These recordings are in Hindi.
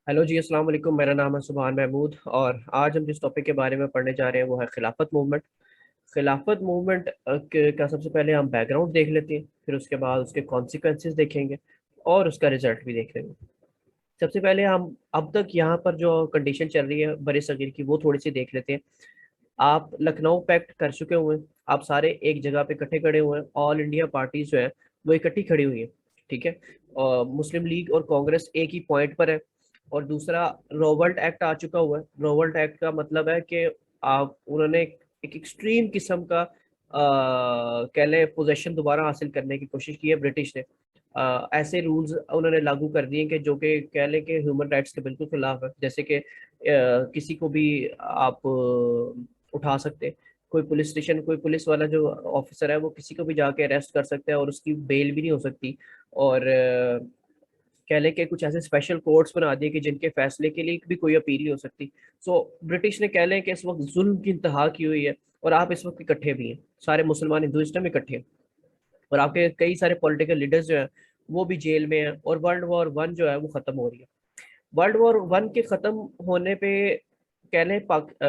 हेलो जी, अस्सलाम वालेकुम। मेरा नाम है सुभान महमूद और आज हम जिस टॉपिक के बारे में पढ़ने जा रहे हैं वो है खिलाफत मूवमेंट। खिलाफत मूवमेंट का सबसे पहले हम बैकग्राउंड देख लेते हैं, फिर उसके बाद उसके कॉन्सिक्वेंसेस देखेंगे और उसका रिजल्ट भी देख लेंगे। सबसे पहले हम अब तक यहाँ पर जो कंडीशन चल रही है बड़े सगीर की वो थोड़ी सी देख लेते हैं। आप लखनऊ पैक्ट कर चुके हुए हैं, आप सारे एक जगह पे इकट्ठे खड़े हुए हैं, ऑल इंडिया पार्टी जो है वो इकट्ठी खड़ी हुई है। ठीक है। और मुस्लिम लीग और कांग्रेस एक ही पॉइंट पर है। और दूसरा, रोवल्ट एक्ट आ चुका हुआ है। रोवल्ट एक्ट का मतलब है कि आप उन्होंने एक एक्सट्रीम किस्म का कह लें पोजेशन दोबारा हासिल करने की कोशिश की है ब्रिटिश ने। ऐसे रूल्स उन्होंने लागू कर दिए कि जो कि कह लें कि ह्यूमन राइट्स के बिल्कुल खिलाफ है। जैसे कि किसी को भी आप उठा सकते हैं। कोई पुलिस स्टेशन, कोई पुलिस वाला जो ऑफिसर है वो किसी को भी जाके अरेस्ट कर सकता है और उसकी बेल भी नहीं हो सकती। और कह लें कि कुछ ऐसे स्पेशल कोर्ट्स बना दिए कि जिनके फैसले के लिए भी कोई अपील नहीं हो सकती। सो ब्रिटिश ने कह लें कि इस वक्त जुल्म की इंतहा की हुई है। और आप इस वक्त इकट्ठे भी हैं, सारे मुसलमान हिंदुइज्म इकट्ठे हैं। और आपके कई सारे पॉलिटिकल लीडर्स जो हैं वो भी जेल में हैं और वर्ल्ड वॉर 1 जो है वो खत्म हो रही है। वर्ल्ड वॉर 1 के खत्म होने पे कह लें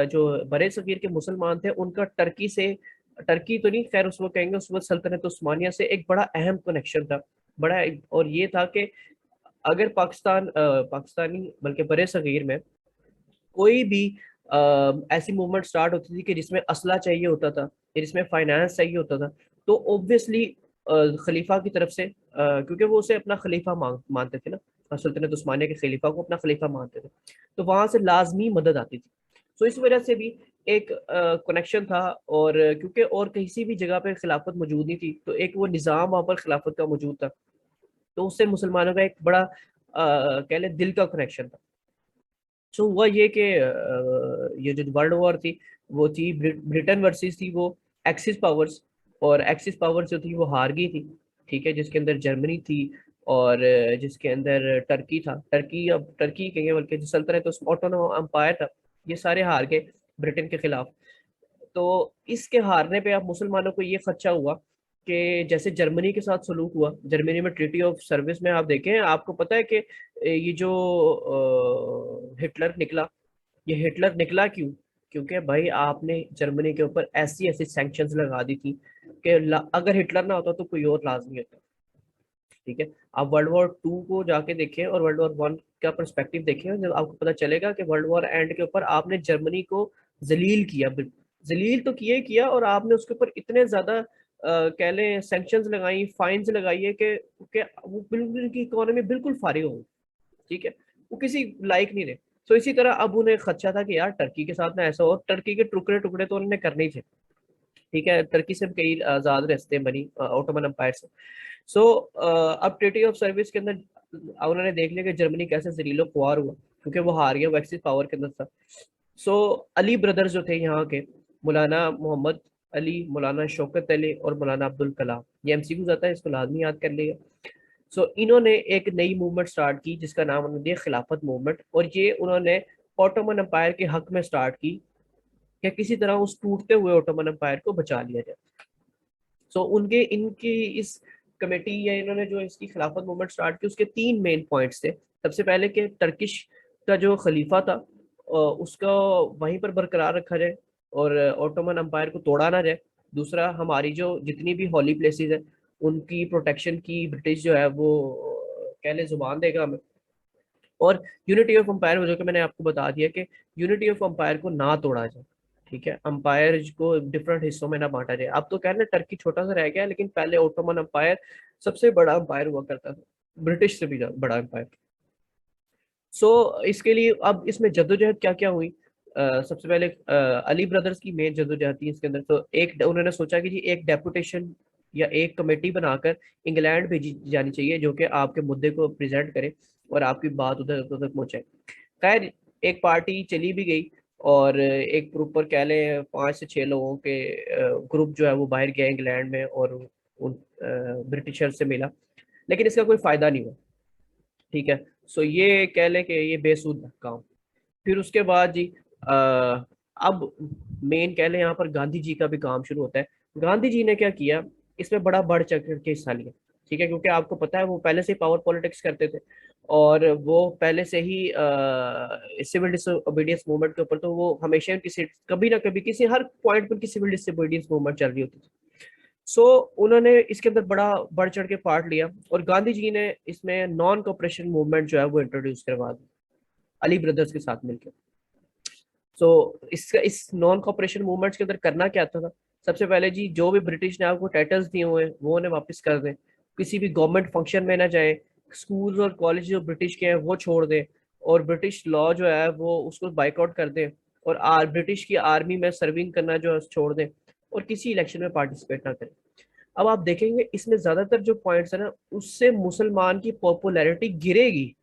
जो बड़े सगीर के मुसलमान थे उनका टर्की से, टर्की तो नहीं खैर, उसको कहेंगे उस वक्त सल्तनत उस्मानिया से एक बड़ा अहम कनेक्शन था। और ये था कि अगर पाकिस्तानी बल्कि बड़े सगीर में कोई भी ऐसी मूवमेंट स्टार्ट होती थी कि जिसमें असला चाहिए होता था या जिसमें फाइनेंस चाहिए होता था, तो ऑब्वियसली खलीफा की तरफ से, क्योंकि वो उसे अपना खलीफा मानते थे ना, सल्तनत उस्मानिया के खलीफा को अपना खलीफा मानते थे, तो वहां से लाजमी मदद आती थी। तो इस वजह से भी एक कनेक्शन था। और क्योंकि और किसी भी जगह पे खिलाफत मौजूद नहीं थी तो एक वो निज़ाम वहाँ पर खिलाफत का मौजूद था। तो उससे मुसलमानों का एक बड़ा कह लें दिल का कनेक्शन था। सो हुआ ये कि ये जो वर्ल्ड वॉर थी वो थी ब्रिटेन वर्सेस थी वो एक्सिस पावर्स। और एक्सिस पावर्स जो थी वो हार गई थी। ठीक है, जिसके अंदर जर्मनी थी और जिसके अंदर टर्की था। टर्की, अब टर्की कहेंगे बल्कि जो सल्तनत तो ऑटोनोमस एम्पायर था, ये सारे हार गए ब्रिटेन के खिलाफ। तो इसके हारने पे अब मुसलमानों को ये खदशा हुआ कि जैसे जर्मनी के साथ सलूक हुआ, जर्मनी में ट्रीटी ऑफ सर्विस में आप देखें, आपको पता है कि ये जो हिटलर निकला, ये हिटलर निकला क्यों? क्योंकि भाई आपने जर्मनी के ऊपर ऐसी ऐसी सैंक्शंस लगा दी थी कि अगर हिटलर ना होता तो कोई और लाजमी होता। ठीक है। आप वर्ल्ड वॉर 2 को जाके देखें और वर्ल्ड वॉर 1 का पर्सपेक्टिव देखें, जब आपको पता चलेगा कि वर्ल्ड वॉर एंड के ऊपर आपने जर्मनी को जलील किया। जलील तो किया ही किया, और आपने उसके ऊपर इतने ज्यादा कह लें सैंक्शंस लगाई, फाइन्स लगाई है कि वो बिल्कुल की इकोनॉमी बिल्कुल फारिग हो गई। ठीक है। वो किसी लायक नहीं रहे। तो इसी तरह अब उन्हें खदशा था कि यार टर्की के साथ ना ऐसा हो, टर्की के टुकड़े टुकड़े तो उन्होंने करने ही थे। ठीक है, टर्की से कई आजाद रास्ते बनी ऑटोमन एम्पायर से। सो अब ट्रीटी ऑफ सर्विस के अंदर उन्होंने देख लिया कि जर्मनी कैसे जलीलो ख्वार हुआ, क्योंकि वो हार गया, वो एक्सिस पावर के अंदर था। सो अली ब्रदर्स जो थे यहाँ के, मौलाना मोहम्मद अली, मौलाना शौकत अली और मौलाना अब्दुल कलाम, ये एमसीक्यू जाता है, इसको लाजमी याद कर लिएगा। सो इन्होंने एक नई मूवमेंट स्टार्ट की जिसका नाम उन्होंने दिया खिलाफत मूवमेंट, और ये उन्होंने ऑटोमन एम्पायर के हक में स्टार्ट की कि किसी तरह उस टूटते हुए ऑटोमन एम्पायर को बचा लिया जाए। सो उनके इनकी इस कमेटी या इन्होंने जो इसकी खिलाफत मूवमेंट स्टार्ट की उसके 3 मेन पॉइंट्स थे। सबसे पहले कि टर्किश का जो खलीफा था उसका वहीं पर बरकरार रखा जाए और ऑटोमन एम्पायर को तोड़ा ना जाए। दूसरा, हमारी जो जितनी भी हॉली प्लेसेस है उनकी प्रोटेक्शन की ब्रिटिश जो है वो कह लें जुबान देगा हमें। और यूनिटी ऑफ अंपायर, जो कि मैंने आपको बता दिया कि यूनिटी ऑफ अंपायर को ना तोड़ा जाए। ठीक है, अंपायर को डिफरेंट हिस्सों में ना बांटा जाए। अब तो कह रहे हैं टर्की छोटा सा रह गया है, लेकिन पहले ओटोमन अंपायर सबसे बड़ा अंपायर हुआ करता था, ब्रिटिश से भी बड़ा अंपायर। सो इसके लिए अब इसमें जद्दोजहद क्या क्या हुई। सबसे पहले अली ब्रदर्स की मेन जद्दोजहद थी इसके अंदर। तो एक उन्होंने सोचा कि जी एक डेपुटेशन या एक कमेटी बनाकर इंग्लैंड भेजी जानी चाहिए जो कि आपके मुद्दे को प्रेजेंट करे और आपकी बात उधर उधर तक पहुंचाए। खैर, एक पार्टी चली भी गई और एक ग्रुप पर कह लें 5 से 6 लोगों के ग्रुप जो है वो बाहर गया इंग्लैंड में और उन ब्रिटिशर से मिला, लेकिन इसका कोई फायदा नहीं हुआ। ठीक है। सो ये कह लें कि ये बेसूद काम। फिर उसके बाद जी अ, अब मेन कह लें यहाँ पर गांधी जी का भी काम शुरू होता है। गांधी जी ने क्या किया, इसमें बड़ा बढ़ चढ़ के हिस्सा लिया। ठीक है, क्योंकि आपको पता है वो पहले से ही पावर पॉलिटिक्स करते थे, और वो पहले से ही सिविल डिसोबीडियंस मूवमेंट के ऊपर, तो वो हमेशा किसी कभी ना कभी किसी हर पॉइंट पर की सिविल डिसोबीडियंस मूवमेंट चल रही होती थी। सो उन्होंने इसके अंदर बड़ा बढ़ चढ़ के पार्ट लिया, और गांधी जी ने इसमें नॉन कॉपरेशन मूवमेंट जो है वो इंट्रोड्यूस करवा दी अली ब्रदर्स के साथ मिलकर। सो इस नॉन कॉपरेशन मूवमेंट्स के अंदर करना क्या था? सबसे पहले जी, जो भी ब्रिटिश ने आपको टाइटल्स दिए हुए हैं वो उन्हें वापस कर दें, किसी भी गवर्नमेंट फंक्शन में ना जाए, स्कूल और कॉलेज जो ब्रिटिश के हैं वो छोड़ दें, और ब्रिटिश लॉ जो है वो उसको बाइकआउट कर दें, और ब्रिटिश की आर्मी में सर्विंग करना जो है छोड़ दें, और किसी इलेक्शन में पार्टिसिपेट ना करें। अब आप देखेंगे इसमें ज्यादातर जो पॉइंट्स है ना, उससे मुसलमान की पॉपुलैरिटी गिरेगी।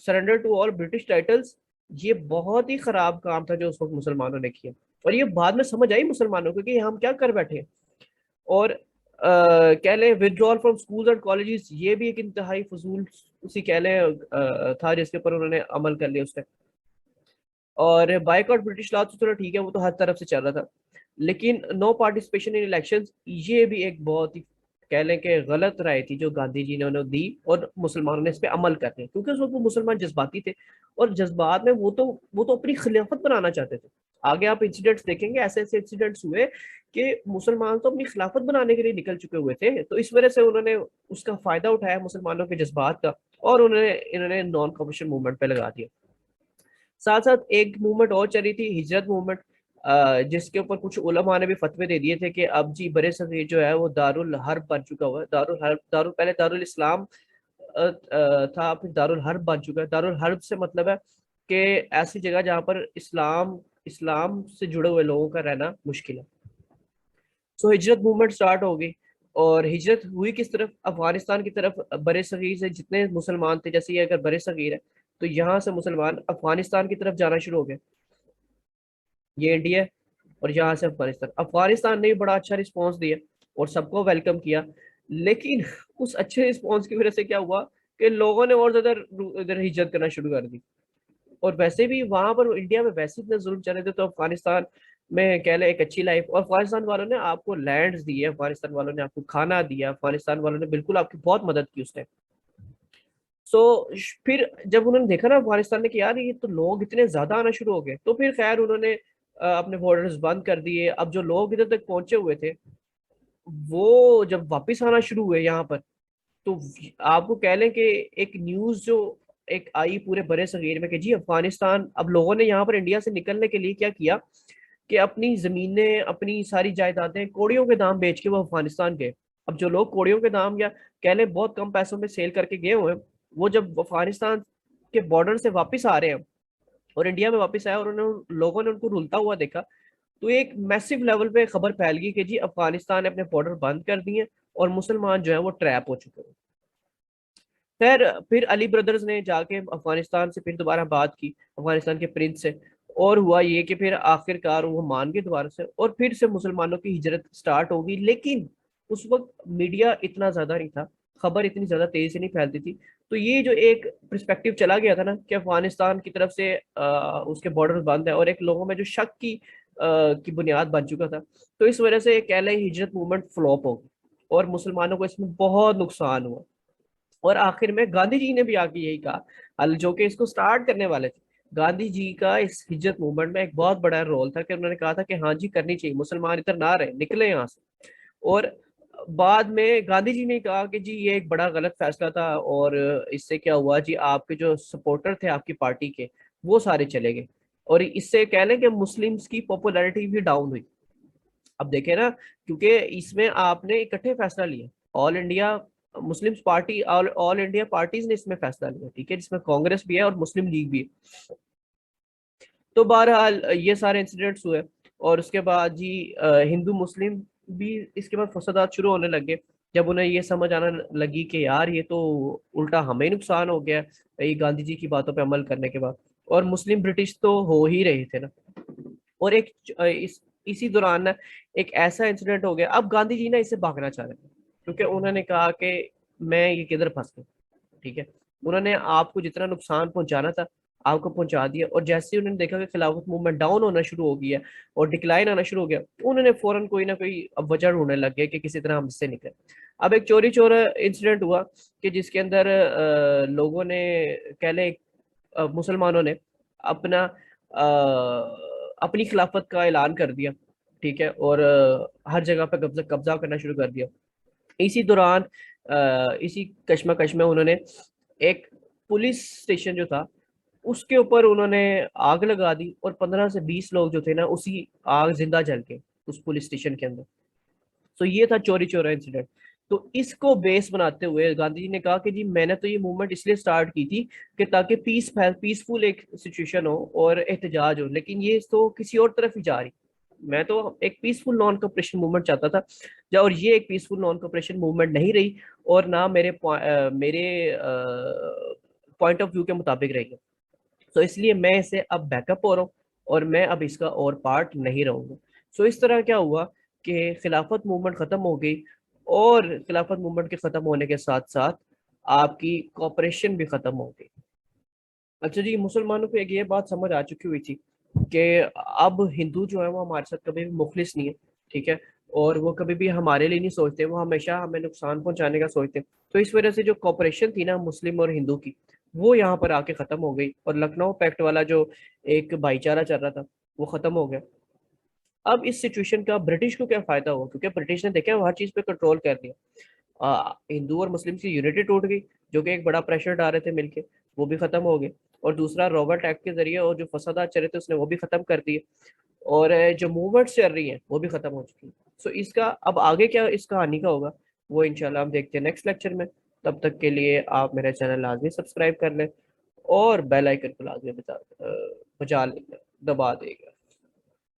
Surrender to all British titles, ये बहुत ही खराब काम था जो उस वक्त मुसलमानों ने किया, और ये बाद में समझ आई मुसलमानों को कि हम क्या कर बैठे। और कह लें withdrawal from schools and colleges, ये भी एक इंतहाई फजूल उसी कह लें था जिसके ऊपर उन्होंने अमल कर लिया उसने। और बाइकआउट ब्रिटिश लॉ तो चलो ठीक है, वो तो हर तरफ से चल रहा था, लेकिन नो पार्टिसिपेशन इन इलेक्शंस, ये भी एक बहुत ही कह लें कि गलत राय थी जो गांधी जी ने उन्हें दी, और मुसलमानों ने इस पे अमल कर दिया, क्योंकि उस वक्त वो मुसलमान जज्बाती थे, और जज्बात में वो तो अपनी खिलाफत बनाना चाहते थे। आगे आप इंसिडेंट्स देखेंगे, ऐसे ऐसे इंसिडेंट्स हुए कि मुसलमान तो अपनी खिलाफत बनाने के लिए निकल चुके हुए थे, तो इस वजह से उन्होंने उसका फायदा उठाया मुसलमानों के जज्बात का, और इन्होंने नॉन कॉपरेशन मूवमेंट पे लगा दिया। साथ साथ एक मूवमेंट और चली थी, हिजरत मूवमेंट, जिसके ऊपर कुछ उलमा ने भी फतवे दे दिए थे कि अब जी बरे सगीर जो है वो दारुल हर्ब बन चुका हुआ है। दारुल हर्ब, पहले दारुल इस्लाम था, फिर दारुल हर्ब बन चुका है। दारुल हर्ब से मतलब है कि ऐसी जगह जहाँ पर इस्लाम इस्लाम से जुड़े हुए लोगों का रहना मुश्किल है। सो हिजरत मूवमेंट स्टार्ट हो गई, और हिजरत हुई किस तरफ? अफगानिस्तान की तरफ। बरे सगीर से जितने मुसलमान थे, जैसे ये अगर बरे सगीर है, तो यहाँ से मुसलमान अफगानिस्तान की तरफ जाना शुरू हो गए। ये इंडिया है, और यहाँ से अफगानिस्तान। अफगानिस्तान ने भी बड़ा अच्छा रिस्पॉन्स दिया और सबको वेलकम किया, लेकिन उस अच्छे रिस्पॉन्स की वजह से क्या हुआ कि लोगों ने और ज्यादा इधर हिजरत करना शुरू कर दी। और वैसे भी वहां पर इंडिया में वैसे इतने जुल्म चल रहे थे, तो अफगानिस्तान में कह ले एक अच्छी लाइफ, और अफगानिस्तान वालों ने आपको लैंड्स दिए, अफगानिस्तान वालों ने आपको खाना दिया, अफगानिस्तान वालों ने बिल्कुल आपकी बहुत मदद की उस टाइम। सो फिर जब उन्होंने देखा ना अफगानिस्तान ने कि यार ये तो लोग इतने ज्यादा आना शुरू हो गए, तो फिर खैर उन्होंने अपने बॉर्डर्स बंद कर दिए। अब जो लोग इधर तक पहुंचे हुए थे, वो जब वापस आना शुरू हुए यहाँ पर, तो आपको कह लें कि एक न्यूज जो एक आई पूरे बड़े सगीर में कि जी अफगानिस्तान, अब लोगों ने यहाँ पर इंडिया से निकलने के लिए क्या किया कि अपनी जमीनें, अपनी सारी जायदादें कौड़ियों के दाम बेच के वो अफगानिस्तान गए। अब जो लोग कौड़ियों के दाम या कह लें बहुत कम पैसों में सेल करके गए हुए हैं, वो जब अफगानिस्तान के बॉर्डर से वापस आ रहे हैं और इंडिया में वापस आए, और उन्होंने लोगों ने उनको रुलता हुआ देखा, तो एक मैसिव लेवल पे खबर फैल गई कि जी अफगानिस्तान ने अपने बॉर्डर बंद कर दिए, और मुसलमान जो है वो ट्रैप हो चुके हैं। खैर फिर अली ब्रदर्स ने जाके अफगानिस्तान से फिर दोबारा बात की, अफगानिस्तान के प्रिंस से, और हुआ ये कि फिर आखिरकार वो मान गए दोबारा से, और फिर से मुसलमानों की हिजरत स्टार्ट होगी। लेकिन उस वक्त मीडिया इतना ज्यादा नहीं था, खबर इतनी ज्यादा तेजी से नहीं फैलती थी, तो ये जो एक पर्सपेक्टिव चला गया था ना कि अफगानिस्तान की तरफ से उसके बॉर्डर बंद है, और एक लोगों में जो शक की बुनियाद बन चुका था, तो इस वजह से कह लें हिजरत मूवमेंट फ्लॉप हो गई, और मुसलमानों को इसमें बहुत नुकसान हुआ। और आखिर में गांधी जी ने भी आके यही कहा, जो कि इसको स्टार्ट करने वाले थे, गांधी जी का इस हिजरत मूवमेंट में एक बहुत बड़ा रोल था कि उन्होंने कहा था कि हाँ जी करनी चाहिए, मुसलमान इधर ना रहे, निकले यहाँ से। और बाद में गांधी जी ने कहा कि जी ये एक बड़ा गलत फैसला था, और इससे क्या हुआ जी, आपके जो सपोर्टर थे आपकी पार्टी के, वो सारे चले गए, और इससे कह लें कि मुस्लिम्स की पॉपुलैरिटी भी डाउन हुई। अब देखें ना, क्योंकि इसमें आपने इकट्ठे फैसला लिया, all India Muslim party, all India parties ने इसमें फैसला लिया, ठीक है, जिसमें कांग्रेस भी है और मुस्लिम लीग भी है। तो बहरहाल ये सारे इंसिडेंट्स हुए, और उसके बाद जी हिंदू मुस्लिम भी इसके बाद फसादात शुरू होने लगे, जब उन्हें ये समझ आना लगी कि यार ये तो उल्टा हमें ही नुकसान हो गया ये गांधी जी की बातों पे अमल करने के बाद। और मुस्लिम ब्रिटिश तो हो ही रहे थे ना। और एक इसी दौरान ना एक ऐसा इंसिडेंट हो गया, अब गांधी जी ना इससे भागना चाह रहे थे, क्योंकि उन्होंने कहा कि मैं ये किधर फंस गया, ठीक है, उन्होंने आपको जितना नुकसान पहुंचाना था आपको पहुंचा दिया, और जैसे ही उन्होंने देखा कि खिलाफत मूवमेंट डाउन होना शुरू हो गई है और डिक्लाइन आना शुरू हो गया, उन्होंने फौरन कोई ना कोई अब वजह ढूंढने लग गए कि किसी तरह हम इससे निकले। अब एक चोरी चोर इंसिडेंट हुआ कि जिसके अंदर लोगों ने, कह लें मुसलमानों ने अपना अपनी खिलाफत का ऐलान कर दिया, ठीक है, और हर जगह पे कब्जा कब्जा करना शुरू कर दिया। इसी दौरान इसी कश्मकश में उन्होंने एक पुलिस स्टेशन जो था उसके ऊपर उन्होंने आग लगा दी, और 15 से 20 लोग जो थे ना उसी आग जिंदा जल के उस पुलिस स्टेशन के अंदर। तो ये था चोरी चोरा इंसिडेंट। तो इसको बेस बनाते हुए गांधी जी ने कहा कि जी मैंने तो ये मूवमेंट इसलिए स्टार्ट की थी कि ताकि पीसफुल एक सिचुएशन हो और एहतजाज हो, लेकिन ये तो किसी और तरफ ही जा रही। मैं तो एक पीसफुल नॉन कॉपरेशन मूवमेंट चाहता था, और ये एक पीसफुल नॉन कॉपरेशन मूवमेंट नहीं रही, और ना मेरे पॉइंट ऑफ व्यू के मुताबिक रही है। तो इसलिए मैं इसे अब बैकअप हो रहा हूँ, और मैं अब इसका और पार्ट नहीं रहूंगा। सो इस तरह क्या हुआ कि खिलाफत मूवमेंट खत्म हो गई, और खिलाफत मूवमेंट के खत्म होने के साथ साथ आपकी कॉपरेशन भी खत्म हो गई। अच्छा जी, मुसलमानों को एक ये बात समझ आ चुकी हुई थी कि अब हिंदू जो है वो हमारे साथ कभी भी मुखलिस नहीं है, ठीक है, और वो कभी भी हमारे लिए नहीं सोचते, वो हमेशा हमें नुकसान पहुंचाने का सोचते हैं। तो इस वजह से जो कॉपरेशन थी ना मुस्लिम और हिंदू की, वो यहाँ पर आके खत्म हो गई, और लखनऊ पैक्ट वाला जो एक भाईचारा चल रहा था वो खत्म हो गया। अब इस सिचुएशन का ब्रिटिश को क्या फायदा हुआ, क्योंकि ब्रिटिश ने देखा हर चीज पे कंट्रोल कर दिया। हिंदू और मुस्लिम की यूनिटी टूट गई, जो कि एक बड़ा प्रेशर डाल रहे थे मिलके, वो भी खत्म हो गए। और दूसरा रॉबर्ट एक्ट के जरिए और जो फसादात चल रहे थे उसने वो भी खत्म कर दिए, और जो मूवमेंट्स चल रही हैं वो भी खत्म हो चुकी है। सो इसका अब आगे क्या इस कहानी का होगा, वो इंशाल्लाह हम देखते हैं नेक्स्ट लेक्चर में। तब तक के लिए आप मेरा चैनल लाजमी सब्सक्राइब कर लें, और बेल आइकन को लाजमी बजा लें, दबा देगा।